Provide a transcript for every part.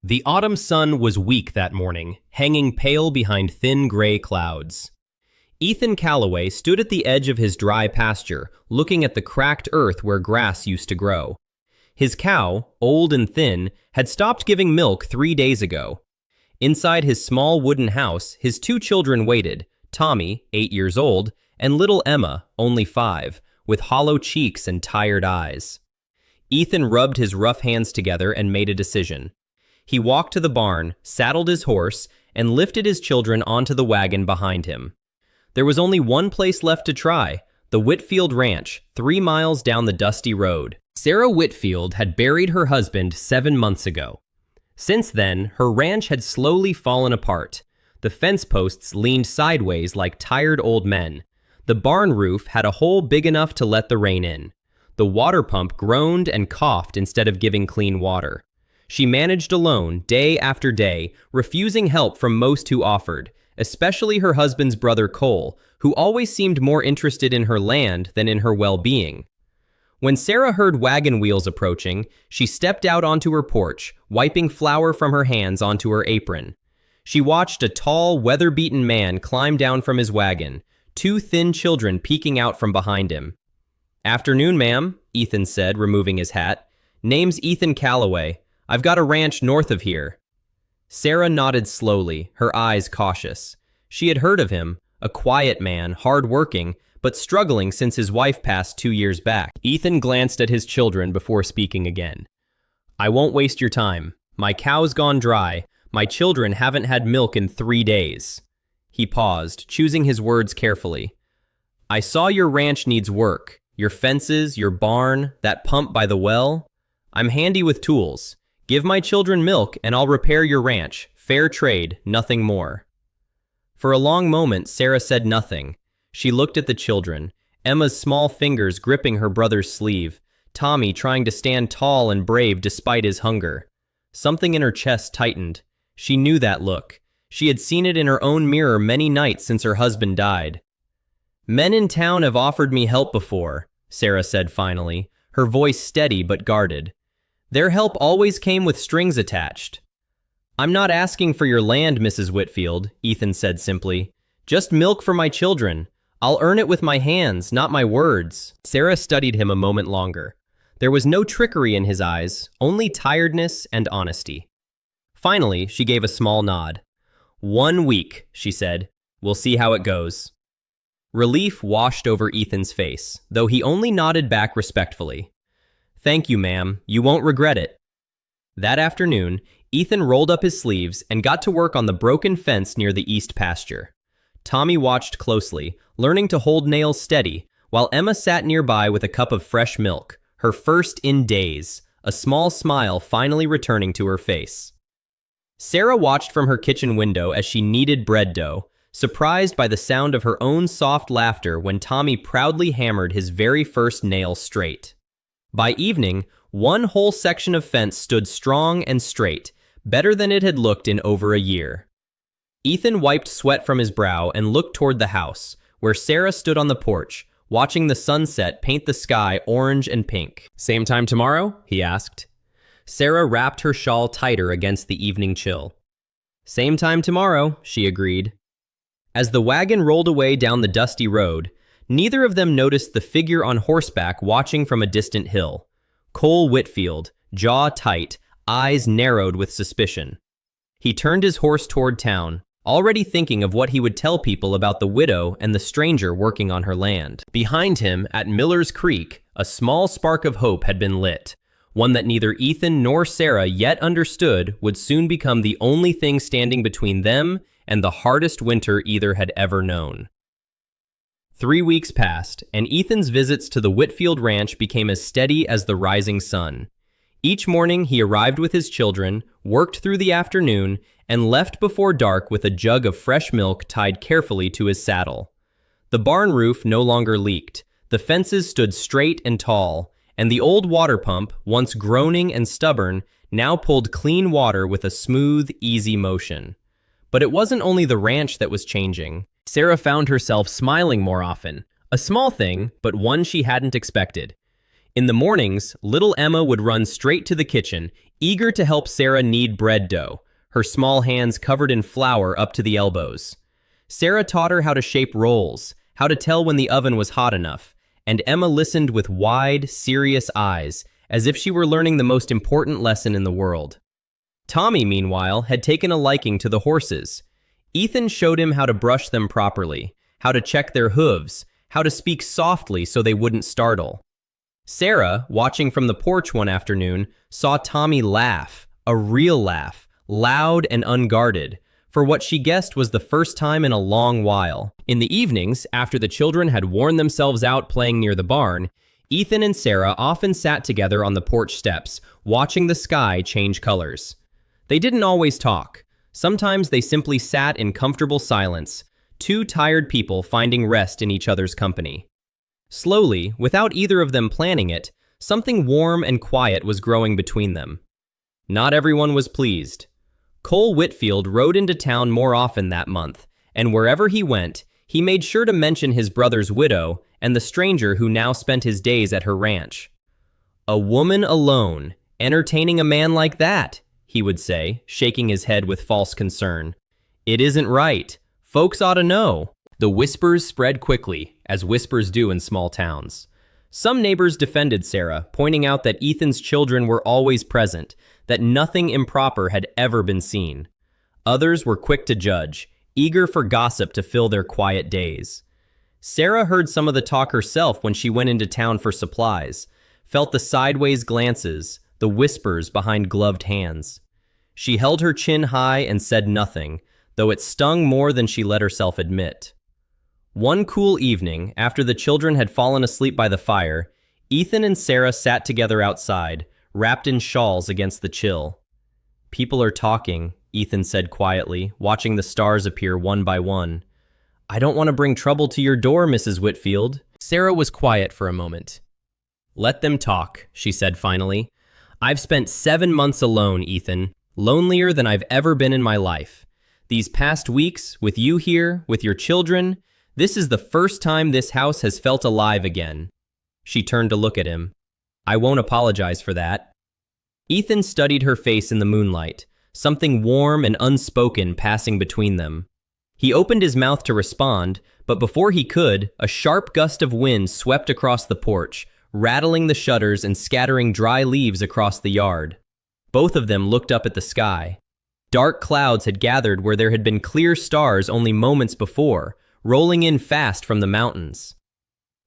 The autumn sun was weak that morning, hanging pale behind thin gray clouds. Ethan Calloway stood at the edge of his dry pasture, looking at the cracked earth where grass used to grow. His cow, old and thin, had stopped giving milk 3 days ago. Inside his small wooden house, his 2 children waited, Tommy, 8 years old, and little Emma, only 5, with hollow cheeks and tired eyes. Ethan rubbed his rough hands together and made a decision. He walked to the barn, saddled his horse, and lifted his children onto the wagon behind him. There was only one place left to try, the Whitfield Ranch, 3 miles down the dusty road. Sarah Whitfield had buried her husband 7 months ago. Since then, her ranch had slowly fallen apart. The fence posts leaned sideways like tired old men. The barn roof had a hole big enough to let the rain in. The water pump groaned and coughed instead of giving clean water. She managed alone, day after day, refusing help from most who offered, especially her husband's brother Cole, who always seemed more interested in her land than in her well-being. When Sarah heard wagon wheels approaching, she stepped out onto her porch, wiping flour from her hands onto her apron. She watched a tall, weather-beaten man climb down from his wagon, 2 thin children peeking out from behind him. "Afternoon, ma'am," Ethan said, removing his hat. "Name's Ethan Calloway. I've got a ranch north of here." Sarah nodded slowly, her eyes cautious. She had heard of him, a quiet man, hard-working, but struggling since his wife passed 2 years back. Ethan glanced at his children before speaking again. "I won't waste your time. My cow's gone dry. My children haven't had milk in 3 days." He paused, choosing his words carefully. "I saw your ranch needs work. Your fences, your barn, that pump by the well. I'm handy with tools. Give my children milk and I'll repair your ranch. Fair trade, nothing more." For a long moment, Sarah said nothing. She looked at the children, Emma's small fingers gripping her brother's sleeve, Tommy trying to stand tall and brave despite his hunger. Something in her chest tightened. She knew that look. She had seen it in her own mirror many nights since her husband died. "Men in town have offered me help before," Sarah said finally, her voice steady but guarded. "Their help always came with strings attached." "I'm not asking for your land, Mrs. Whitfield," Ethan said simply. "Just milk for my children. I'll earn it with my hands, not my words." Sarah studied him a moment longer. There was no trickery in his eyes, only tiredness and honesty. Finally, she gave a small nod. "1 week," she said. "We'll see how it goes." Relief washed over Ethan's face, though he only nodded back respectfully. "Thank you, ma'am. You won't regret it." That afternoon, Ethan rolled up his sleeves and got to work on the broken fence near the east pasture. Tommy watched closely, learning to hold nails steady, while Emma sat nearby with a cup of fresh milk, her first in days, a small smile finally returning to her face. Sarah watched from her kitchen window as she kneaded bread dough, surprised by the sound of her own soft laughter when Tommy proudly hammered his very first nail straight. By evening, one whole section of fence stood strong and straight, better than it had looked in over a year. Ethan wiped sweat from his brow and looked toward the house, where Sarah stood on the porch, watching the sunset paint the sky orange and pink. "Same time tomorrow?" he asked. Sarah wrapped her shawl tighter against the evening chill. "Same time tomorrow," she agreed. As the wagon rolled away down the dusty road, neither of them noticed the figure on horseback watching from a distant hill. Cole Whitfield, jaw tight, eyes narrowed with suspicion. He turned his horse toward town, already thinking of what he would tell people about the widow and the stranger working on her land. Behind him, at Miller's Creek, a small spark of hope had been lit, one that neither Ethan nor Sarah yet understood would soon become the only thing standing between them and the hardest winter either had ever known. 3 weeks passed, and Ethan's visits to the Whitfield Ranch became as steady as the rising sun. Each morning he arrived with his children, worked through the afternoon, and left before dark with a jug of fresh milk tied carefully to his saddle. The barn roof no longer leaked, the fences stood straight and tall, and the old water pump, once groaning and stubborn, now pulled clean water with a smooth, easy motion. But it wasn't only the ranch that was changing. Sarah found herself smiling more often, a small thing, but one she hadn't expected. In the mornings, little Emma would run straight to the kitchen, eager to help Sarah knead bread dough, her small hands covered in flour up to the elbows. Sarah taught her how to shape rolls, how to tell when the oven was hot enough, and Emma listened with wide, serious eyes, as if she were learning the most important lesson in the world. Tommy, meanwhile, had taken a liking to the horses. Ethan showed him how to brush them properly, how to check their hooves, how to speak softly so they wouldn't startle. Sarah, watching from the porch one afternoon, saw Tommy laugh, a real laugh, loud and unguarded, for what she guessed was the first time in a long while. In the evenings, after the children had worn themselves out playing near the barn, Ethan and Sarah often sat together on the porch steps, watching the sky change colors. They didn't always talk. Sometimes they simply sat in comfortable silence, two tired people finding rest in each other's company. Slowly, without either of them planning it, something warm and quiet was growing between them. Not everyone was pleased. Cole Whitfield rode into town more often that month, and wherever he went, he made sure to mention his brother's widow and the stranger who now spent his days at her ranch. "A woman alone, entertaining a man like that," he would say, shaking his head with false concern. "It isn't right. Folks ought to know." The whispers spread quickly, as whispers do in small towns. Some neighbors defended Sarah, pointing out that Ethan's children were always present, that nothing improper had ever been seen. Others were quick to judge, eager for gossip to fill their quiet days. Sarah heard some of the talk herself when she went into town for supplies, felt the sideways glances, the whispers behind gloved hands. She held her chin high and said nothing, though it stung more than she let herself admit. One cool evening, after the children had fallen asleep by the fire, Ethan and Sarah sat together outside, wrapped in shawls against the chill. "People are talking," Ethan said quietly, watching the stars appear one by one. "I don't want to bring trouble to your door, Mrs. Whitfield." Sarah was quiet for a moment. "Let them talk," she said finally. "I've spent 7 months alone, Ethan, lonelier than I've ever been in my life. These past weeks, with you here, with your children, this is the first time this house has felt alive again." She turned to look at him. "I won't apologize for that." Ethan studied her face in the moonlight, something warm and unspoken passing between them. He opened his mouth to respond, but before he could, a sharp gust of wind swept across the porch, rattling the shutters and scattering dry leaves across the yard. Both of them looked up at the sky. Dark clouds had gathered where there had been clear stars only moments before, rolling in fast from the mountains.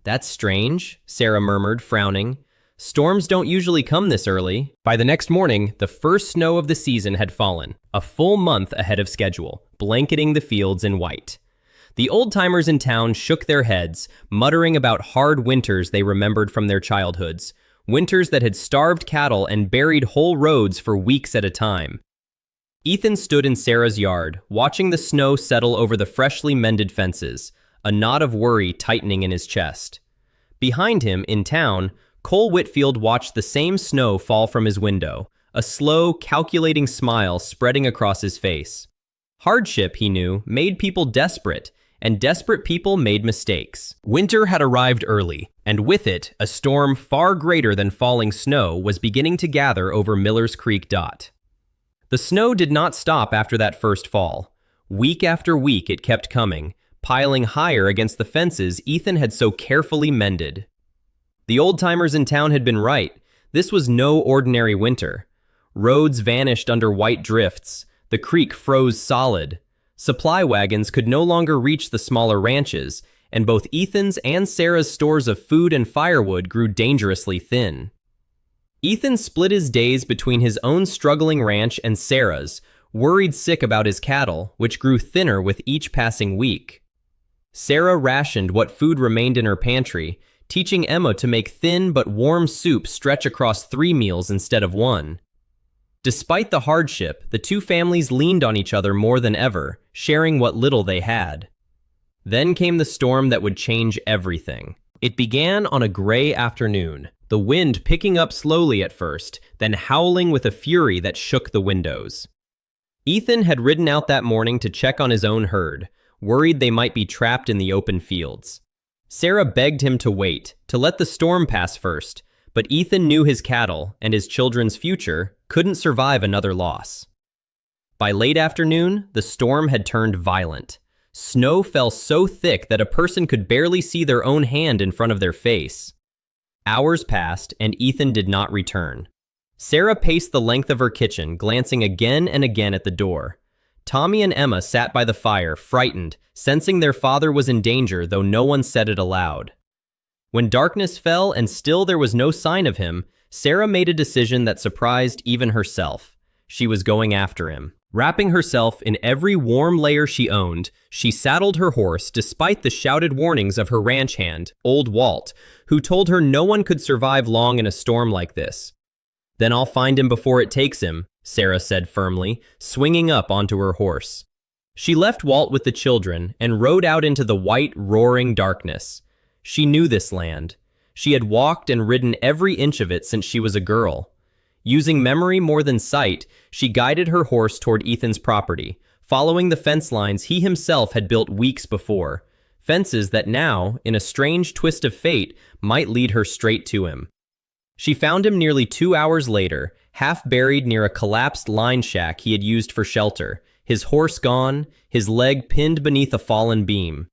"That's strange," Sarah murmured, frowning. "Storms don't usually come this early." By the next morning, the first snow of the season had fallen, a full month ahead of schedule, blanketing the fields in white. The old-timers in town shook their heads, muttering about hard winters they remembered from their childhoods, winters that had starved cattle and buried whole roads for weeks at a time. Ethan stood in Sarah's yard, watching the snow settle over the freshly mended fences, a knot of worry tightening in his chest. Behind him, in town, Cole Whitfield watched the same snow fall from his window, a slow, calculating smile spreading across his face. Hardship, he knew, made people desperate, and desperate people made mistakes. Winter had arrived early, and with it, a storm far greater than falling snow was beginning to gather over Miller's Creek Dot. The snow did not stop after that first fall. Week after week it kept coming, piling higher against the fences Ethan had so carefully mended. The old-timers in town had been right. This was no ordinary winter. Roads vanished under white drifts. The creek froze solid. Supply wagons could no longer reach the smaller ranches, and both Ethan's and Sarah's stores of food and firewood grew dangerously thin. Ethan split his days between his own struggling ranch and Sarah's, worried sick about his cattle, which grew thinner with each passing week. Sarah rationed what food remained in her pantry, teaching Emma to make thin but warm soup stretch across 3 meals instead of 1. Despite the hardship, the two families leaned on each other more than ever, sharing what little they had. Then came the storm that would change everything. It began on a gray afternoon, the wind picking up slowly at first, then howling with a fury that shook the windows. Ethan had ridden out that morning to check on his own herd, worried they might be trapped in the open fields. Sarah begged him to wait, to let the storm pass first, But Ethan knew his cattle and his children's future couldn't survive another loss. By late afternoon, the storm had turned violent. Snow fell so thick that a person could barely see their own hand in front of their face. Hours passed, and Ethan did not return. Sarah paced the length of her kitchen, glancing again and again at the door. Tommy and Emma sat by the fire, frightened, sensing their father was in danger, though no one said it aloud. When darkness fell and still there was no sign of him, Sarah made a decision that surprised even herself. She was going after him. Wrapping herself in every warm layer she owned, she saddled her horse despite the shouted warnings of her ranch hand, old Walt, who told her no one could survive long in a storm like this. "Then I'll find him before it takes him," Sarah said firmly, swinging up onto her horse. She left Walt with the children and rode out into the white, roaring darkness. She knew this land. She had walked and ridden every inch of it since she was a girl. Using memory more than sight, she guided her horse toward Ethan's property, following the fence lines he himself had built weeks before, fences that now, in a strange twist of fate, might lead her straight to him. She found him nearly 2 hours later, half buried near a collapsed line shack he had used for shelter, his horse gone, his leg pinned beneath a fallen beam.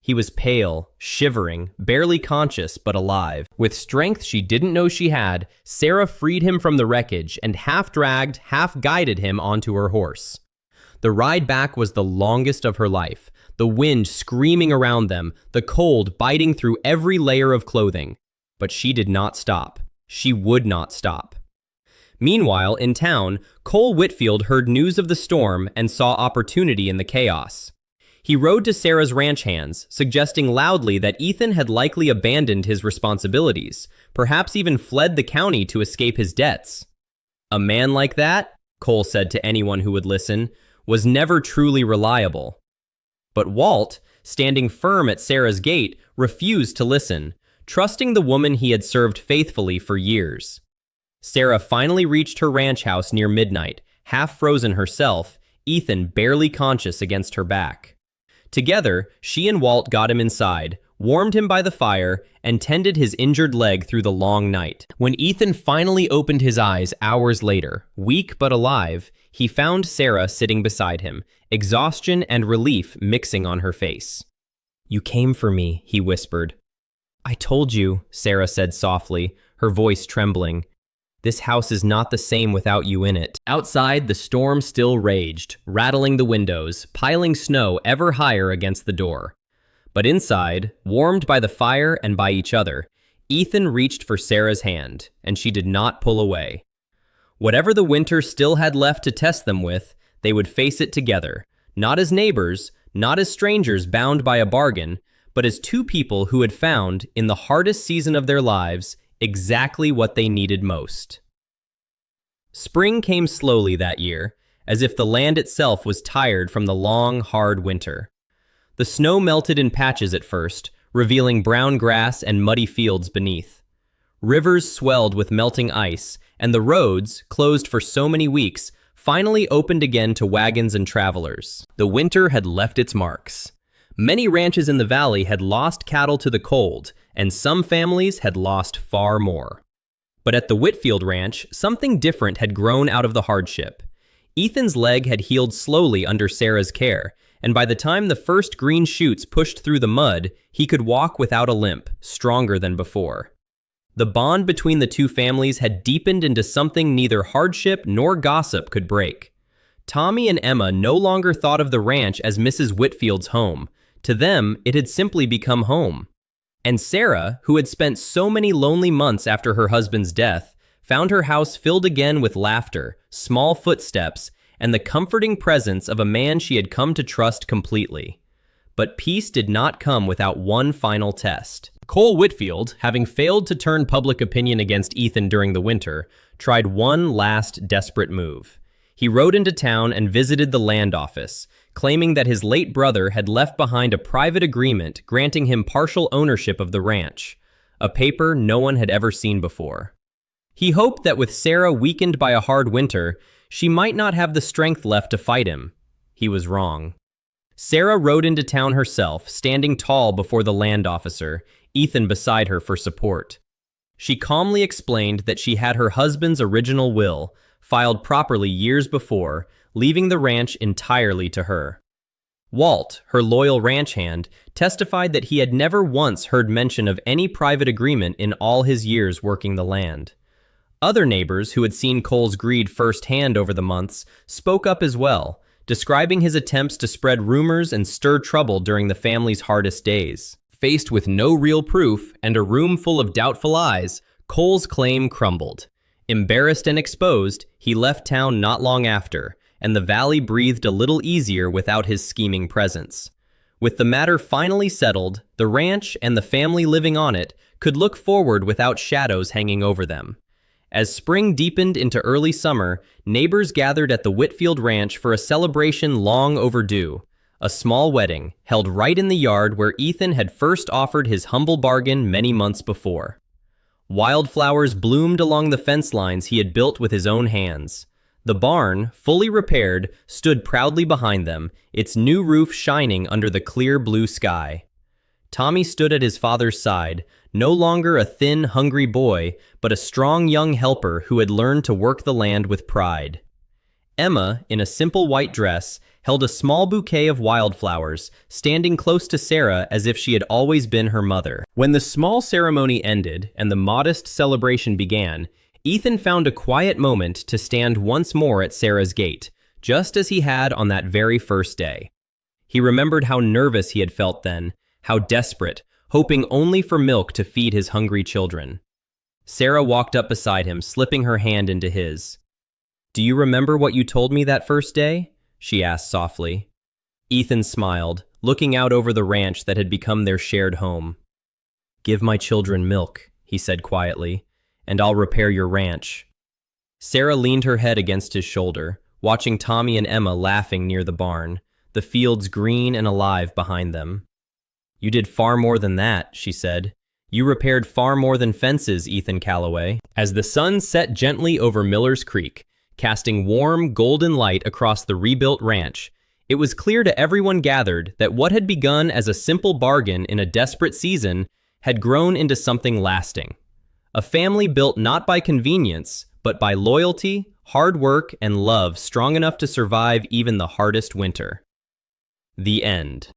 He was pale, shivering, barely conscious, but alive. With strength she didn't know she had, Sarah freed him from the wreckage and half-dragged, half-guided him onto her horse. The ride back was the longest of her life, the wind screaming around them, the cold biting through every layer of clothing. But she did not stop. She would not stop. Meanwhile, in town, Cole Whitfield heard news of the storm and saw opportunity in the chaos. He rode to Sarah's ranch hands, suggesting loudly that Ethan had likely abandoned his responsibilities, perhaps even fled the county to escape his debts. A man like that, Cole said to anyone who would listen, was never truly reliable. But Walt, standing firm at Sarah's gate, refused to listen, trusting the woman he had served faithfully for years. Sarah finally reached her ranch house near midnight, half frozen herself, Ethan barely conscious against her back. Together, she and Walt got him inside, warmed him by the fire, and tended his injured leg through the long night. When Ethan finally opened his eyes hours later, weak but alive, he found Sarah sitting beside him, exhaustion and relief mixing on her face. "You came for me," he whispered. "I told you," Sarah said softly, her voice trembling. "This house is not the same without you in it." Outside, the storm still raged, rattling the windows, piling snow ever higher against the door. But inside, warmed by the fire and by each other, Ethan reached for Sarah's hand, and she did not pull away. Whatever the winter still had left to test them with, they would face it together, not as neighbors, not as strangers bound by a bargain, but as two people who had found, in the hardest season of their lives, exactly what they needed most. Spring came slowly that year, as if the land itself was tired from the long, hard winter. The snow melted in patches at first, revealing brown grass and muddy fields beneath. Rivers swelled with melting ice, and the roads, closed for so many weeks, finally opened again to wagons and travelers. The winter had left its marks. Many ranches in the valley had lost cattle to the cold, and some families had lost far more. But at the Whitfield Ranch, something different had grown out of the hardship. Ethan's leg had healed slowly under Sarah's care, and by the time the first green shoots pushed through the mud, he could walk without a limp, stronger than before. The bond between the two families had deepened into something neither hardship nor gossip could break. Tommy and Emma no longer thought of the ranch as Mrs. Whitfield's home. To them, it had simply become home. And Sarah, who had spent so many lonely months after her husband's death, found her house filled again with laughter, small footsteps, and the comforting presence of a man she had come to trust completely. But peace did not come without one final test. Cole Whitfield, having failed to turn public opinion against Ethan during the winter, tried one last desperate move. He rode into town and visited the land office, claiming that his late brother had left behind a private agreement granting him partial ownership of the ranch, a paper no one had ever seen before. He hoped that with Sarah weakened by a hard winter, she might not have the strength left to fight him. He was wrong. Sarah rode into town herself, standing tall before the land officer, Ethan beside her for support. She calmly explained that she had her husband's original will, filed properly years before, leaving the ranch entirely to her. Walt, her loyal ranch hand, testified that he had never once heard mention of any private agreement in all his years working the land. Other neighbors who had seen Cole's greed firsthand over the months spoke up as well, describing his attempts to spread rumors and stir trouble during the family's hardest days. Faced with no real proof and a room full of doubtful eyes, Cole's claim crumbled. Embarrassed and exposed, he left town not long after, and the valley breathed a little easier without his scheming presence. With the matter finally settled, the ranch and the family living on it could look forward without shadows hanging over them. As spring deepened into early summer, neighbors gathered at the Whitfield Ranch for a celebration long overdue. A small wedding, held right in the yard where Ethan had first offered his humble bargain many months before. Wildflowers bloomed along the fence lines he had built with his own hands. The barn, fully repaired, stood proudly behind them, its new roof shining under the clear blue sky. Tommy stood at his father's side, no longer a thin, hungry boy, but a strong young helper who had learned to work the land with pride. Emma, in a simple white dress, held a small bouquet of wildflowers, standing close to Sarah as if she had always been her mother. When the small ceremony ended and the modest celebration began, Ethan found a quiet moment to stand once more at Sarah's gate, just as he had on that very first day. He remembered how nervous he had felt then, how desperate, hoping only for milk to feed his hungry children. Sarah walked up beside him, slipping her hand into his. "Do you remember what you told me that first day?" she asked softly. Ethan smiled, looking out over the ranch that had become their shared home. "Give my children milk," he said quietly, "and I'll repair your ranch." Sarah leaned her head against his shoulder, watching Tommy and Emma laughing near the barn, the fields green and alive behind them. "You did far more than that," she said. "You repaired far more than fences, Ethan Calloway." As the sun set gently over Miller's Creek, casting warm, golden light across the rebuilt ranch, it was clear to everyone gathered that what had begun as a simple bargain in a desperate season had grown into something lasting. A family built not by convenience, but by loyalty, hard work, and love strong enough to survive even the hardest winter. The end.